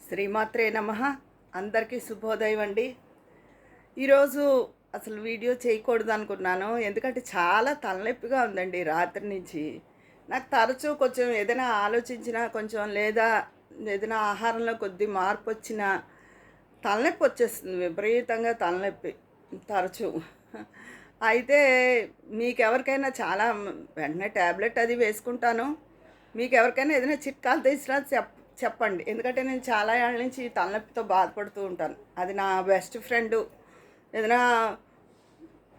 శ్రీమాత్రే నమః. అందరికీ శుభోదయం అండి. ఈరోజు అసలు వీడియో చేయకూడదు అనుకున్నాను. ఎందుకంటే చాలా తలనొప్పిగా ఉందండి రాత్రి నుంచి. నాకు తరచూ కొంచెం ఏదైనా ఆలోచించినా కొంచెం లేదా ఏదైనా ఆహారంలో కొద్ది మార్పు వచ్చినా తలనొప్పి వచ్చేస్తుంది. విపరీతంగా తలనొప్పి తరచూ. అయితే మీకెవరికైనా చాలా వెంటనే టాబ్లెట్ అది వేసుకుంటాను. మీకెవరికైనా ఏదైనా చిట్కాలు తెలిసినా చెప్పండి. ఎందుకంటే నేను చాలా ఏళ్ళ నుంచి ఈ తలనొప్పితో బాధపడుతూ ఉంటాను. అది నా బెస్ట్ ఫ్రెండు. ఏదైనా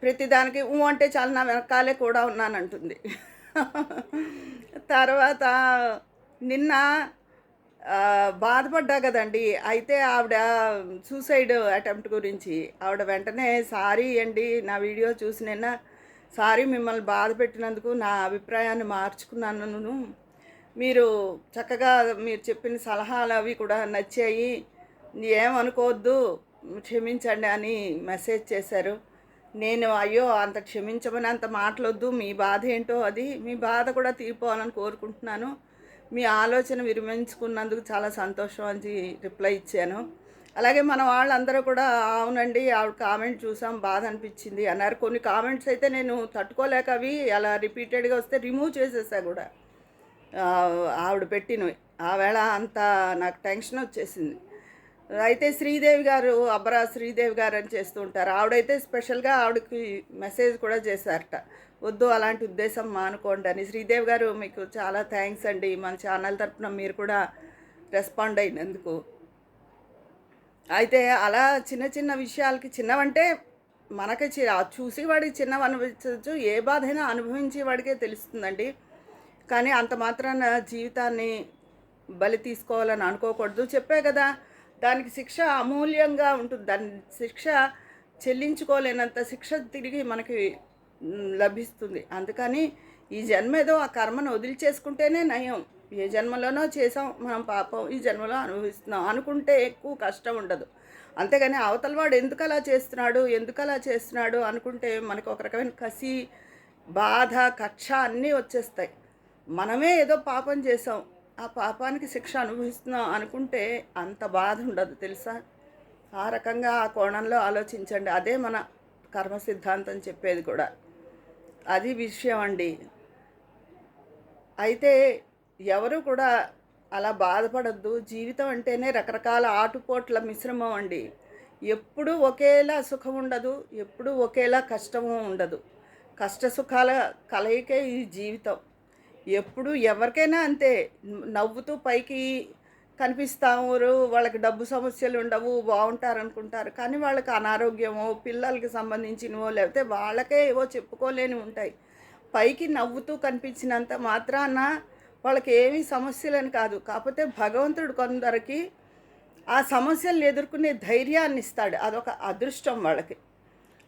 ప్రతిదానికి అంటే చాలు నా వెనకాలే కూడా ఉన్నానంటుంది. తర్వాత నిన్న బాధపడ్డా కదండీ! అయితే ఆవిడ సూసైడ్ అటెంప్ట్ గురించి ఆవిడ వెంటనే సారీ అండి నా వీడియో చూసి నిన్న సారీ మిమ్మల్ని బాధ పెట్టినందుకు నా అభిప్రాయాన్ని మార్చుకున్నాను. మీరు చక్కగా మీరు చెప్పిన సలహాలు అవి కూడా నచ్చాయి. ఏమనుకోవద్దు క్షమించండి అని మెసేజ్ చేశారు. నేను అయ్యో అంత క్షమించమని అంత మాటలొద్దు. మీ బాధ ఏంటో అది మీ బాధ కూడా తీరిపోవాలని కోరుకుంటున్నాను. మీ ఆలోచన విరమించుకున్నందుకు చాలా సంతోషం అని రిప్లై ఇచ్చాను. అలాగే మన వాళ్ళందరూ కూడా అవునండి ఆవిడ కామెంట్ చూసాం బాధ అనిపించింది అన్నారు. కొన్ని కామెంట్స్ అయితే నేను తట్టుకోలేక అవి అలా రిపీటెడ్గా వస్తే రిమూవ్ చేసేసా కూడా. ఆవిడ పెట్టినవి ఆవేళ అంత నాకు టెన్షన్ వచ్చేసింది. అయితే శ్రీదేవి గారు అబ్బరా శ్రీదేవి గారు అని చేస్తూ ఉంటారు. ఆవిడైతే స్పెషల్గా ఆవిడకి మెసేజ్ కూడా చేశారట, వద్దు అలాంటి ఉద్దేశం మానుకోండి అని. శ్రీదేవి గారు మీకు చాలా థ్యాంక్స్ అండి, మన ఛానల్ తరఫున మీరు కూడా రెస్పాండ్ అయినందుకు. అయితే అలా చిన్న చిన్న విషయాలకి చిన్నవంటే మనకి చూసి వాడికి చిన్నవి అనిపించవచ్చు, ఏ బాధైనా అనుభవించే వాడికే తెలుస్తుందండి. కానీ అంత మాత్రాన జీవితాన్ని బలి తీసుకోవాలని అనుకోకూడదు. చెప్పే కదా, దానికి శిక్ష అమూల్యంగా ఉంటుంది. దాని శిక్ష చెల్లించుకోలేనంత శిక్ష తిరిగి మనకి లభిస్తుంది. అందుకని ఈ జన్మ ఏదో ఆ కర్మను వదిలిచేసుకుంటేనే నయం. ఏ జన్మలోనో చేసాం మనం పాపం, ఈ జన్మలో అనుభవిస్తున్నాం అనుకుంటే ఎక్కువ కష్టం ఉండదు. అంతేగాని అవతల వాడు ఎందుకు అలా చేస్తున్నాడు అనుకుంటే మనకు ఒక రకమైన కసి, బాధ, కక్ష అన్నీ వచ్చేస్తాయి. మనమే ఏదో పాపం చేసాం, ఆ పాపానికి శిక్ష అనుభవిస్తున్నాం అనుకుంటే అంత బాధ ఉండదు తెలుసా. ఆ రకంగా ఆ కోణంలో ఆలోచించండి. అదే మన కర్మ సిద్ధాంతం చెప్పేది కూడా. అది విషయం అండి. అయితే ఎవరు కూడా అలా బాధపడద్దు. జీవితం అంటేనే రకరకాల ఆటుపోట్ల మిశ్రమం అండి. ఎప్పుడూ ఒకేలా సుఖం ఉండదు, ఎప్పుడూ ఒకేలా కష్టము ఉండదు. కష్ట సుఖాల కలయికే ఈ జీవితం. ఎప్పుడు ఎవరికైనా అంతే, నవ్వుతూ పైకి కనిపిస్తారు, వాళ్ళకి డబ్బు సమస్యలు ఉండవు, బాగుంటారు అనుకుంటారు. కానీ వాళ్ళకి అనారోగ్యమో, పిల్లలకి సంబంధించినవో, లేకపోతే వాళ్ళకే ఏవో చెప్పుకోలేని ఉంటాయి. పైకి నవ్వుతూ కనిపించినంత మాత్రాన వాళ్ళకి ఏమీ సమస్యలని కాదు. కాకపోతే భగవంతుడు కొందరికి ఆ సమస్యలను ఎదుర్కొనే ధైర్యాన్ని ఇస్తాడు. అదొక అదృష్టం వాళ్ళకి.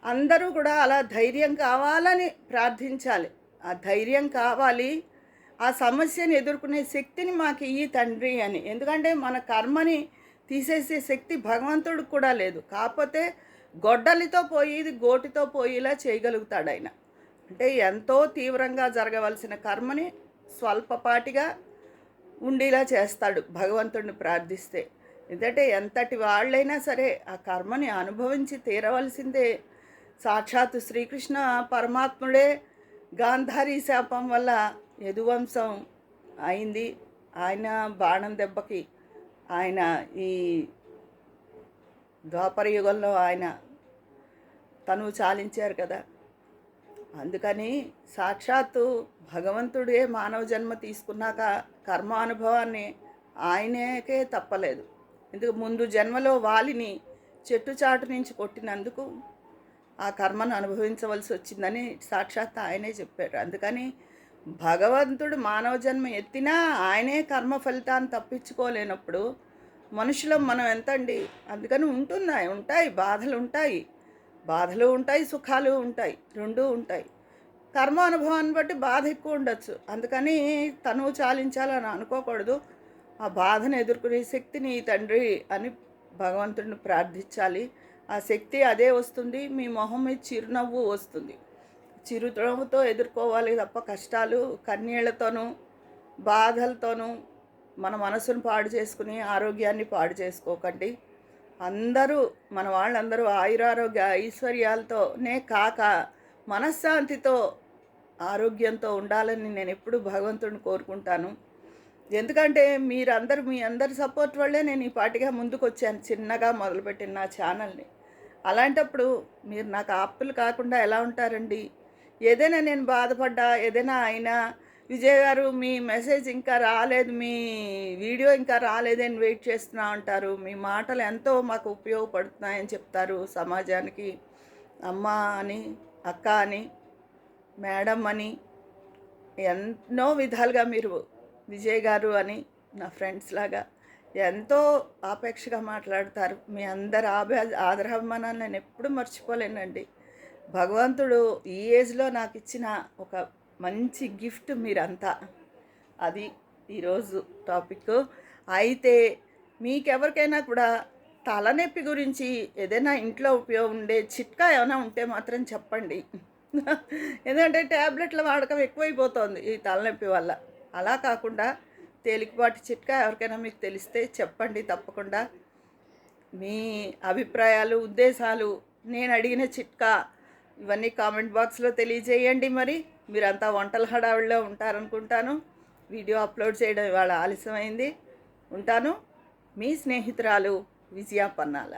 అందరూ కూడా అలా ధైర్యం కావాలని ప్రార్థించాలి. ఆ ధైర్యం కావాలి, ఆ సమస్యను ఎదుర్కొనే శక్తిని మాకు ఈ తండ్రి అని. ఎందుకంటే మన కర్మని తీసేసే శక్తి భగవంతుడికి కూడా లేదు. కాకపోతే గొడ్డలితో పోయి గోటితో పోయేలా చేయగలుగుతాడు ఆయన. అంటే ఎంతో తీవ్రంగా జరగవలసిన కర్మని స్వల్పపాటిగా ఉండేలా చేస్తాడు భగవంతుడిని ప్రార్థిస్తే. ఎందుకంటే ఎంతటి వాళ్ళైనా సరే ఆ కర్మని అనుభవించి తీరవలసిందే. సాక్షాత్తు శ్రీకృష్ణ పరమాత్ముడే గాంధారీ శాపం వల్ల యదువంశం అయింది. ఆయన బాణం దెబ్బకి ఆయన ఈ ద్వాపర యుగంలో ఆయన తనువు చాలించారు కదా. అందుకని సాక్షాత్తు భగవంతుడే మానవ జన్మ తీసుకున్నాక కర్మానుభవాన్ని ఆయనకే తప్పలేదు. ఎందుకు ముందు జన్మలో వాలిని చెట్టు చాటు నుంచి కొట్టినందుకు ఆ కర్మను అనుభవించవలసి వచ్చిందని సాక్షాత్ ఆయనే చెప్పారు. అందుకని భగవంతుడు మానవ జన్మ ఎత్తినా ఆయనే కర్మ ఫలితాన్ని తప్పించుకోలేనప్పుడు మనుషులం మనం ఎంతండి. అందుకని ఉంటాయి బాధలు ఉంటాయి, సుఖాలు ఉంటాయి, రెండూ ఉంటాయి. కర్మ అనుభవాన్ని బట్టి బాధ ఎక్కువ ఉండొచ్చు. అందుకని తనువు చాలించాలని అనుకోకూడదు. ఆ బాధను ఎదుర్కొనే శక్తిని తండ్రి అని భగవంతుడిని ప్రార్థించాలి. ఆ శక్తి అదే వస్తుంది. మీ మొహం మీద చిరునవ్వు వస్తుంది. చిరునవ్వుతో ఎదుర్కోవాలి తప్ప కష్టాలు కన్నీళ్లతోనూ బాధలతోనూ మన మనసును పాడు చేసుకుని ఆరోగ్యాన్ని పాడు చేసుకోకండి. అందరూ మన వాళ్ళందరూ ఆయురారోగ్య ఐశ్వర్యాలతోనే కాక మనశ్శాంతితో ఆరోగ్యంతో ఉండాలని నేను ఎప్పుడూ భగవంతుడిని కోరుకుంటాను. ఎందుకంటే మీరందరూ మీ అందరి సపోర్ట్ వల్లే నేను ఈ పాటిగా ముందుకు వచ్చాను, చిన్నగా మొదలుపెట్టిన నా ఛానల్ని. అలాంటప్పుడు మీరు నాకు ఆప్తులు కాకుండా ఎలా ఉంటారండి? ఏదైనా నేను బాధపడ్డా, ఏదైనా అయినా, విజయ్ గారు మీ మెసేజ్ ఇంకా రాలేదు, మీ వీడియో ఇంకా రాలేదని వెయిట్ చేస్తున్నా అంటారు. మీ మాటలు ఎంతో మాకు ఉపయోగపడుతున్నాయని చెప్తారు సమాజానికి. అమ్మ అని, అక్క అని, మేడం అని, ఎన్నో విధాలుగా మీరు విజయ్ గారు అని నా ఫ్రెండ్స్ లాగా ఎంతో ఆపేక్షగా మాట్లాడతారు. మీ అందరి ఆదరాభిమానాలు నేను ఎప్పుడూ మర్చిపోలేనండి. భగవంతుడు ఈ ఏజ్లో నాకు ఇచ్చిన ఒక మంచి గిఫ్ట్ మీరంతా. అది ఈరోజు టాపిక్. అయితే మీకెవరికైనా కూడా తలనొప్పి గురించి ఏదైనా ఇంట్లో ఉపయోగం ఉండే చిట్కా ఏమైనా ఉంటే మాత్రం చెప్పండి. ఎందుకంటే ట్యాబ్లెట్ల వాడకం ఎక్కువైపోతుంది ఈ తలనొప్పి వల్ల. అలా కాకుండా తేలికపాటి చిట్కా ఎవరికైనా మీకు తెలిస్తే చెప్పండి తప్పకుండా. మీ అభిప్రాయాలు, ఉద్దేశాలు, నేను అడిగిన చిట్కా ఇవన్నీ కామెంట్ బాక్స్లో తెలియజేయండి. మరి మీరంతా వంటల హడావిడిలో ఉంటారనుకుంటాను. వీడియో అప్లోడ్ చేయడం ఇవాళ ఆలస్యమైంది. ఉంటాను. మీ స్నేహితురాలు విజయ పన్నాల.